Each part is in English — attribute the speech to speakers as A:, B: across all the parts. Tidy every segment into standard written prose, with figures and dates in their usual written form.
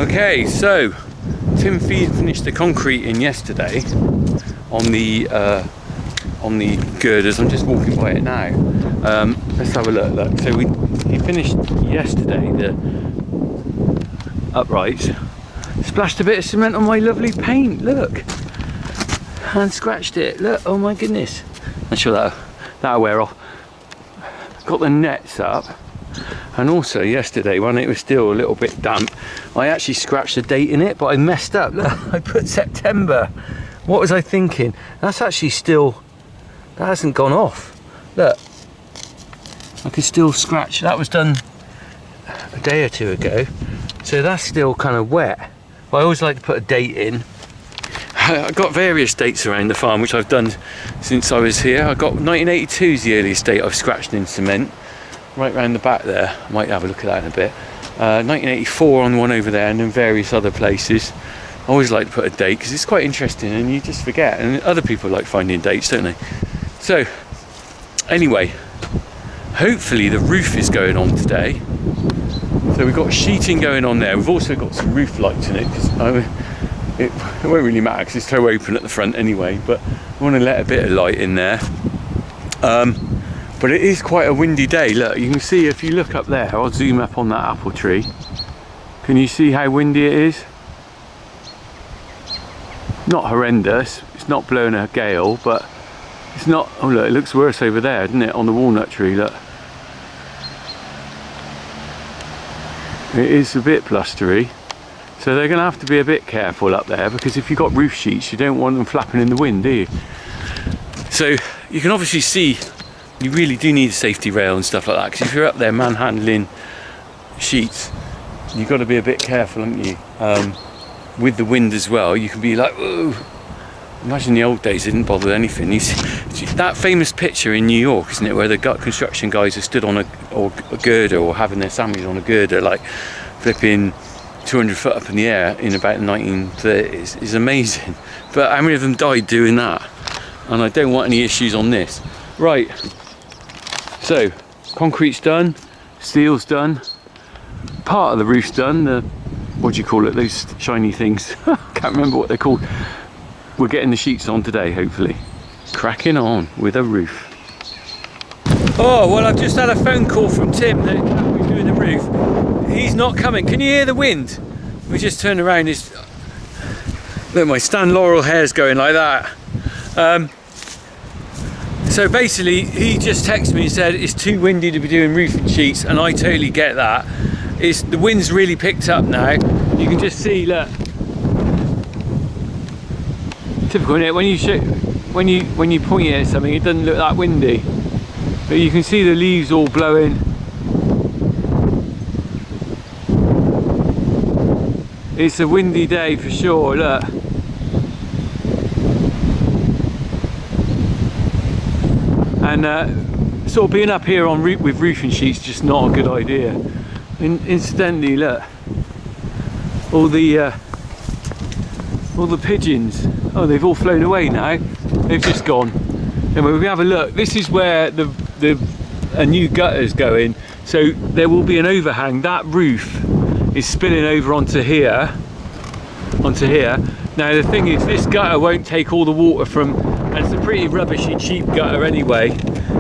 A: Okay, so Tim finished the concrete in yesterday on the girders. I'm just walking by it now. Let's have a look. So he finished yesterday the uprights. Splashed a bit of cement on my lovely paint. Look, and scratched it. Look, oh my goodness. I'm sure that'll wear off. Got the nets up. And also yesterday, when it was still a little bit damp, I actually scratched a date in it, but I messed up. Look, I put September. What was I thinking? That's actually still, that hasn't gone off. Look, I could still scratch. That was done a day or two ago, so that's still kind of wet. But I always like to put a date in. I've got various dates around the farm, which I've done since I was here. I got 1982 is the earliest date I've scratched in cement. Right round the back there, I might have a look at that in a bit. 1984 on one over there, and then various other places. I always like to put a date because it's quite interesting and you just forget, and other people like finding dates, don't they? So anyway, hopefully the roof is going on today. So we've got sheeting going on there. We've also got some roof lights in it because it won't really matter because it's so open at the front anyway, but I want to let a bit of light in there. But it is quite a windy day. Look, you can see if you look up there, I'll zoom up on that apple tree. Can you see how windy it is? Not horrendous, it's not blowing a gale, but it's not, oh look, it looks worse over there, doesn't it, on the walnut tree, look. It is a bit blustery. So they're gonna have to be a bit careful up there, because if you've got roof sheets, you don't want them flapping in the wind, do you? So you can obviously see you really do need a safety rail and stuff like that, because if you're up there manhandling sheets, you've got to be a bit careful, haven't you? With the wind as well, you can be like, whoa. Imagine the old days, they didn't bother anything. You see, that famous picture in New York, isn't it, where the construction guys are stood on a girder, or having their sandwich on a girder, like flipping 200 foot up in the air in about the 1930s, is amazing. But how many of them died doing that? And I don't want any issues on this. Right. So, concrete's done, steel's done, part of the roof's done, what do you call it, those shiny things, can't remember what they're called. We're getting the sheets on today, hopefully. Cracking on with a roof. Oh, well, I've just had a phone call from Tim that we're doing the roof. He's not coming. Can you hear the wind? We just turned around, look, my Stan Laurel hair's going like that. So basically, he just texted me and said it's too windy to be doing roofing sheets, and I totally get that. The wind's really picked up now. You can just see, look. Typical, isn't it? When you point it at something, it doesn't look that windy, but you can see the leaves all blowing. It's a windy day for sure. Look. And sort of being up here on with roofing sheets just not a good idea. Incidentally, look, all the pigeons. Oh, they've all flown away now. They've just gone. Anyway, we have a look. This is where a new gutter's going. So there will be an overhang. That roof is spilling over onto here. Now the thing is, this gutter won't take all the water from, and it's a pretty rubbishy cheap gutter anyway,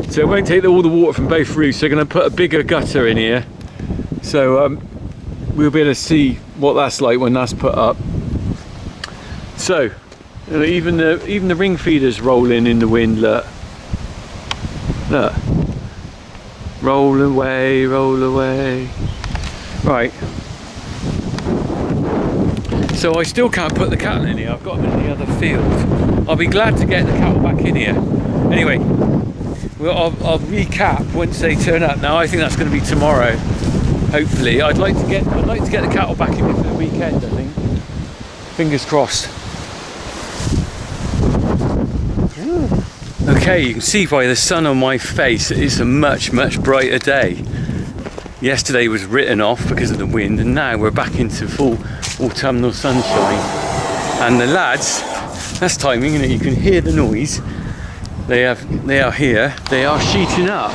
A: so it won't take all the water from both roofs. So they're going to put a bigger gutter in here, so we'll be able to see what that's like when that's put up. So even the ring feeders rolling in the wind. Look, roll away, right. So I still can't put the cattle in here. I've got them in the other field. I'll be glad to get the cattle back in here. Anyway, I'll recap once they turn up. Now I think that's going to be tomorrow. Hopefully, I'd like to get the cattle back in here for the weekend. I think. Fingers crossed. Okay, you can see by the sun on my face, it's a much brighter day. Yesterday was written off because of the wind, and now we're back into full autumnal sunshine. And the lads, that's timing, isn't it? You can hear the noise. They are here. They are sheeting up.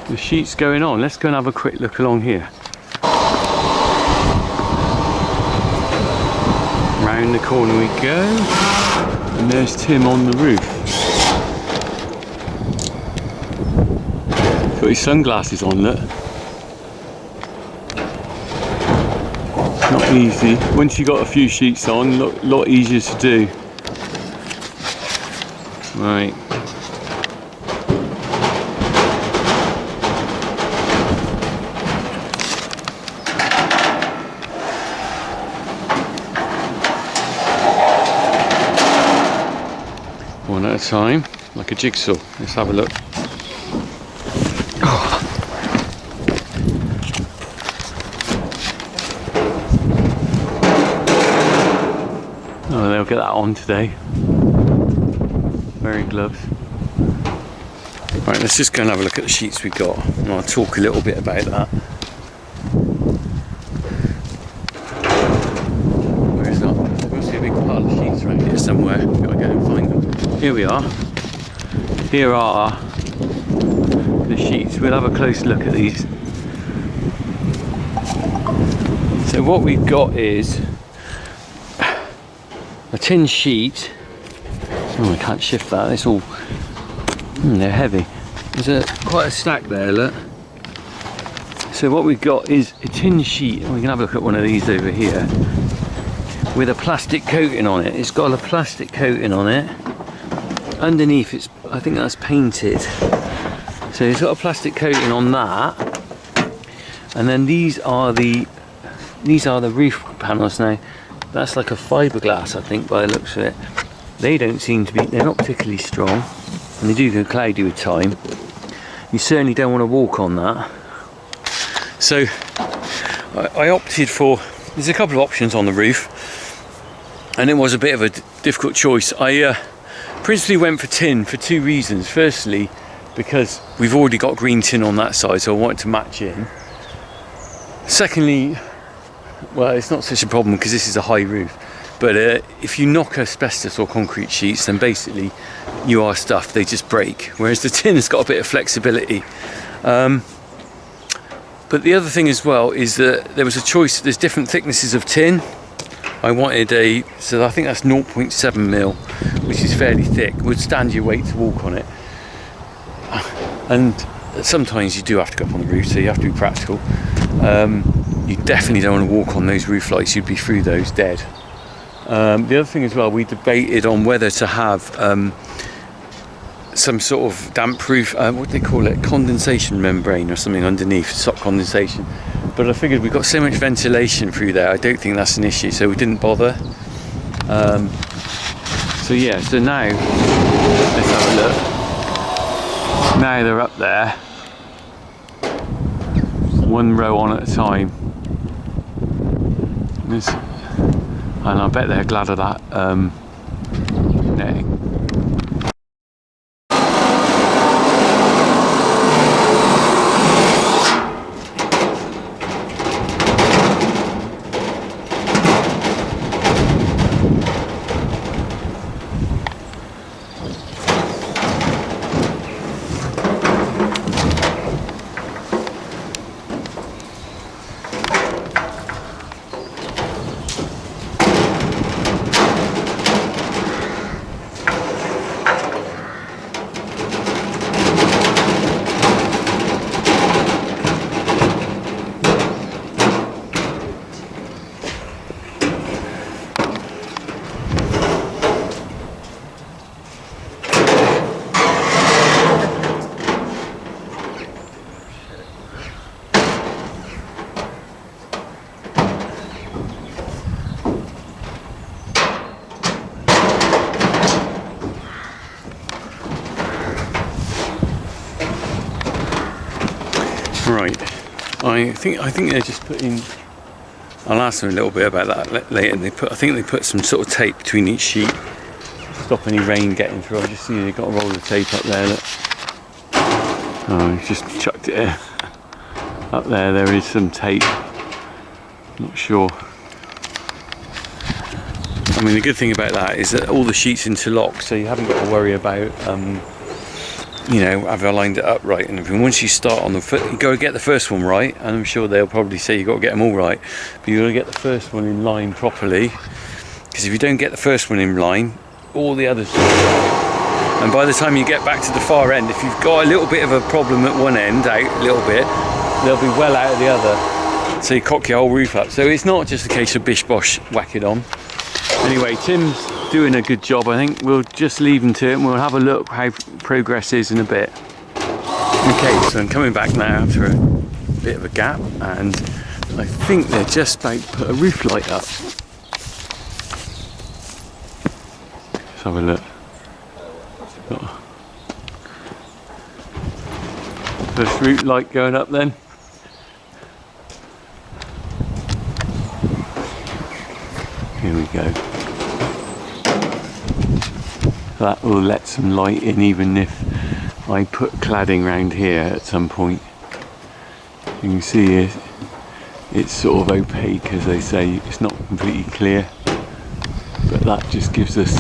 A: The sheet's going on. Let's go and have a quick look along here. round the corner we go, and there's Tim on the roof. Got his sunglasses on, look. Not easy. Once you got a few sheets on, lot easier to do. Right. One at a time, like a jigsaw. Let's have a look. Oh, they'll get that on today. Wearing gloves. Right, let's just go and have a look at the sheets we got, and I'll talk a little bit about that. Where's that? There must be a big pile of sheets around here somewhere. We've got to go and find them. Here we are. Here are the sheets. We'll have a close look at these. So what we've got is a tin sheet. Oh, I can't shift that. It's all. They're heavy. There's quite a stack there. Look. So what we've got is a tin sheet. We can have a look at one of these over here with a plastic coating on it. It's got a plastic coating on it. Underneath, I think that's painted. So it's got a plastic coating on that, and then these are the roof panels now. That's like a fiberglass, I think, by the looks of it. They don't seem to be, they're not particularly strong, and they do go cloudy with time. You certainly don't want to walk on that. So I opted for, there's a couple of options on the roof, and it was a bit of a difficult choice. I principally went for tin for two reasons. Firstly, because we've already got green tin on that side, so I wanted to match in. Secondly, well, it's not such a problem because this is a high roof, but if you knock asbestos or concrete sheets, then basically you are stuffed, they just break, whereas the tin has got a bit of flexibility. But the other thing as well is that there was a choice, there's different thicknesses of tin. I wanted so I think that's 0.7 mil, which is fairly thick, would stand your weight to walk on it. And sometimes you do have to go up on the roof, so you have to be practical. You definitely don't want to walk on those roof lights, you'd be through those dead. The other thing as well, we debated on whether to have some sort of damp proof, what do they call it, condensation membrane or something underneath, stop condensation. But I figured we've got so much ventilation through there, I don't think that's an issue, so we didn't bother. So yeah, so now, let's have a look. Now they're up there, one row on at a time. And I bet they're glad of that netting. Right, I think they're just putting. I'll ask them a little bit about that later. I think they put some sort of tape between each sheet, stop any rain getting through. I just see they've got a roll of tape up there. Look. Oh, he's just chucked it in. Up there, there is some tape. Not sure. I mean, the good thing about that is that all the sheets interlock, so you haven't got to worry about. You know, have I lined it up right and everything. Once you start on the foot, you got to get the first one right, and I'm sure they'll probably say you got to get them all right, but you got to get the first one in line properly, because if you don't get the first one in line, all the others, and by the time you get back to the far end, if you've got a little bit of a problem at one end, out a little bit, they'll be well out of the other, so you cock your whole roof up. So it's not just a case of bish bosh, whack it on. Anyway, Tim's doing a good job. I think we'll just leave him to it and we'll have a look how progress is in a bit. Okay, so I'm coming back now after a bit of a gap, and I think they're just about to put a roof light up. Let's have a look. First roof light going up then. Here we go. That will let some light in even if I put cladding around here at some point. You can see it's sort of opaque, as they say, it's not completely clear. But that just gives us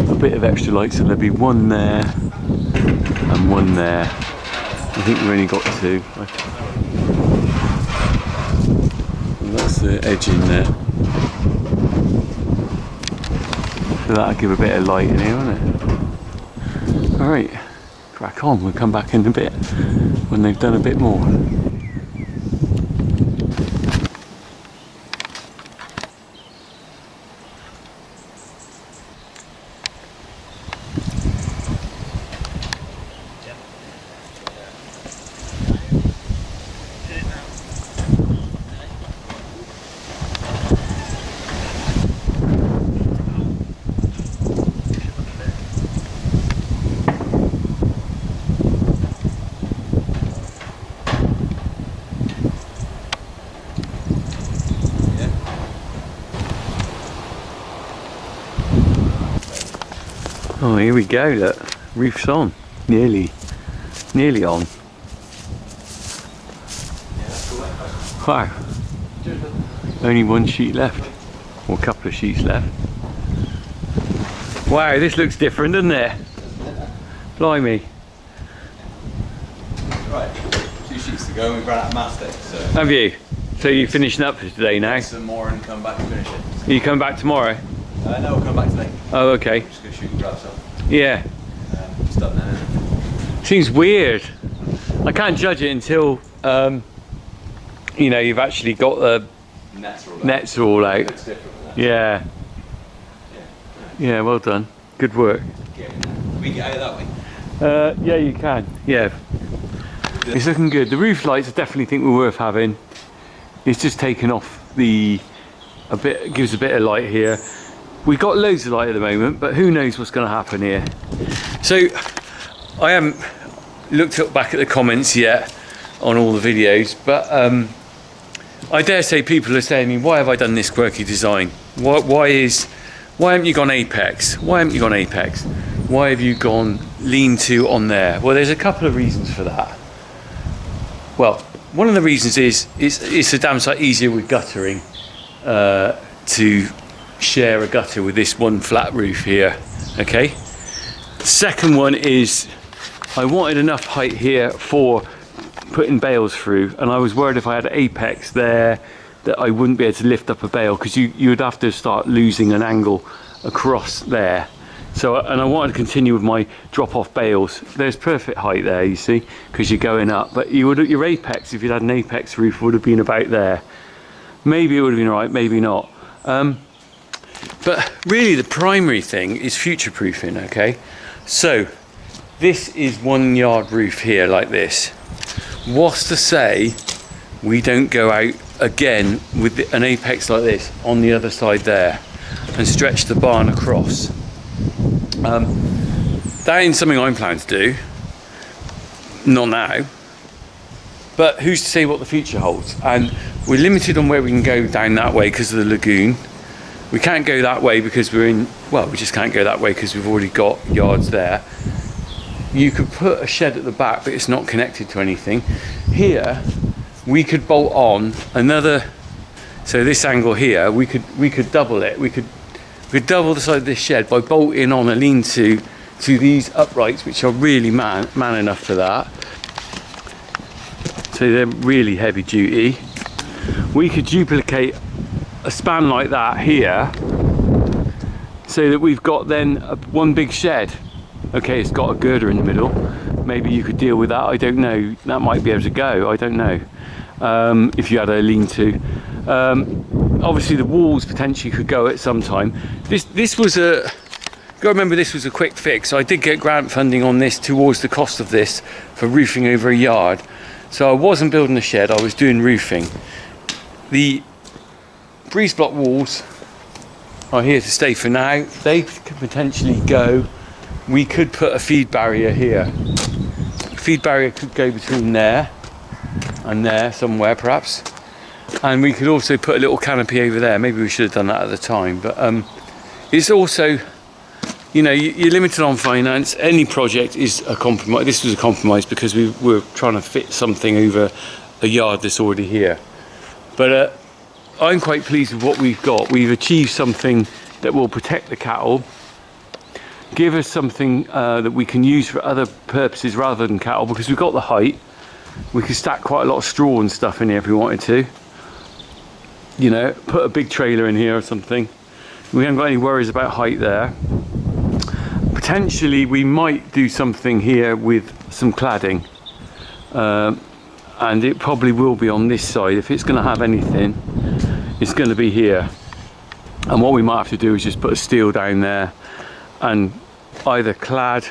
A: a bit of extra light, so there'll be one there and one there. I think we've only got two. And that's the edge in there. So that'll give a bit of light in here, won't it? Alright, crack on, we'll come back in a bit when they've done a bit more. Oh, here we go, look, roof's on, nearly on. Wow, only one sheet left, or a couple of sheets left. Wow, this looks different, doesn't it? Blimey.
B: Right, 2 sheets to go and we've run out of mastic, so...
A: Have you? So you're finishing up for today now?
B: Some more and come back and finish it.
A: You come back tomorrow?
B: No, we'll come back today.
A: Oh, okay.
B: I'm just going to shoot and grab some.
A: Yeah.
B: Just up there.
A: Seems weird. I can't judge it until, you know, you've actually got the nets are all out.
B: It looks different.
A: Yeah. Yeah, well done. Good work.
B: We can get out of that way.
A: Yeah, you can. Yeah. It's looking good. The roof lights I definitely think were worth having. It's just taken off gives a bit of light here. We've got loads of light at the moment, but who knows what's going to happen here. So I haven't looked back at the comments yet on all the videos, but I dare say people are saying to me, why have I done this quirky design? Why haven't you gone Apex? Why haven't you gone Apex? Why have you gone lean-to on there? Well, there's a couple of reasons for that. Well, one of the reasons is it's a damn sight easier with guttering to share a gutter with this one flat roof here. Okay. Second one is I wanted enough height here for putting bales through, and I was worried if I had Apex there that I wouldn't be able to lift up a bale, because you would have to start losing an angle across there. So, and I wanted to continue with my drop-off bales. There's perfect height there, you see, because you're going up. But your Apex, if you'd had an Apex roof, would have been about there. Maybe it would have been right, maybe not. But really the primary thing is future-proofing, okay? So this is 1 yard roof here like this. What's to say we don't go out again with an Apex like this on the other side there and stretch the barn across? That ain't something I'm planning to do, not now, but who's to say what the future holds? And we're limited on where we can go down that way because of the lagoon. We can't go that way because we just can't go that way because we've already got yards there. You could put a shed at the back, but it's not connected to anything. Here, we could bolt on another, so this angle here, we could double it. We could double the side of this shed by bolting on a lean-to to these uprights, which are really man enough for that. So they're really heavy duty. We could duplicate a span like that here so that we've got then one big shed. Okay, it's got a girder in the middle. Maybe you could deal with that, I don't know. That might be able to go, I don't know. If you had a lean-to. Obviously the walls potentially could go at some time. This was a, got to remember, this was a quick fix. I did get grant funding on this towards the cost of this for roofing over a yard. So I wasn't building a shed, I was doing roofing. The breeze block walls are here to stay for now. They could potentially go. We could put a feed barrier here. Feed barrier could go between there and there somewhere perhaps. And we could also put a little canopy over there. Maybe we should have done that at the time. But it's also, you know, you're limited on finance. Any project is a compromise. This was a compromise because we were trying to fit something over a yard that's already here. But I'm quite pleased with what we've got. We've achieved something that will protect the cattle, give us something that we can use for other purposes rather than cattle, because we've got the height. We could stack quite a lot of straw and stuff in here if we wanted to. You know, put a big trailer in here or something. We haven't got any worries about height there. Potentially we might do something here with some cladding. And it probably will be on this side. If it's going to have anything, it's going to be here. And what we might have to do is just put a steel down there and either clad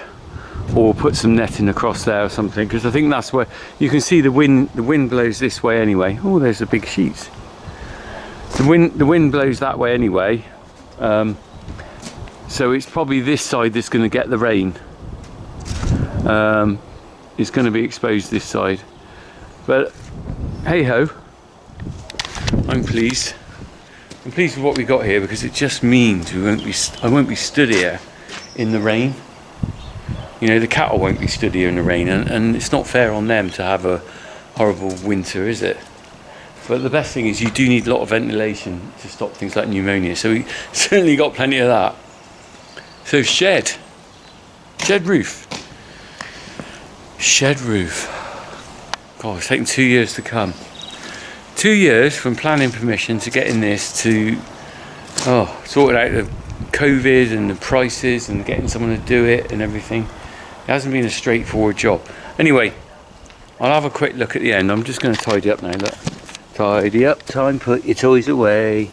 A: or put some netting across there or something, because I think that's where you can see the wind blows this way anyway. Oh, there's the big sheets. The wind blows that way anyway, so it's probably this side that's going to get the rain. It's going to be exposed this side, but hey ho, I'm pleased. I'm pleased with what we got here, because it just means I won't be stood here in the rain. You know, the cattle won't be stood here in the rain, and it's not fair on them to have a horrible winter, is it? But the best thing is you do need a lot of ventilation to stop things like pneumonia, so we certainly got plenty of that. So shed roof. God, it's taken 2 years to come. 2 years from planning permission to getting this to sorting out the COVID and the prices and getting someone to do it and everything. It hasn't been a straightforward job. Anyway, I'll have a quick look at the end. I'm just going to tidy up now. Look, tidy up time, put your toys away.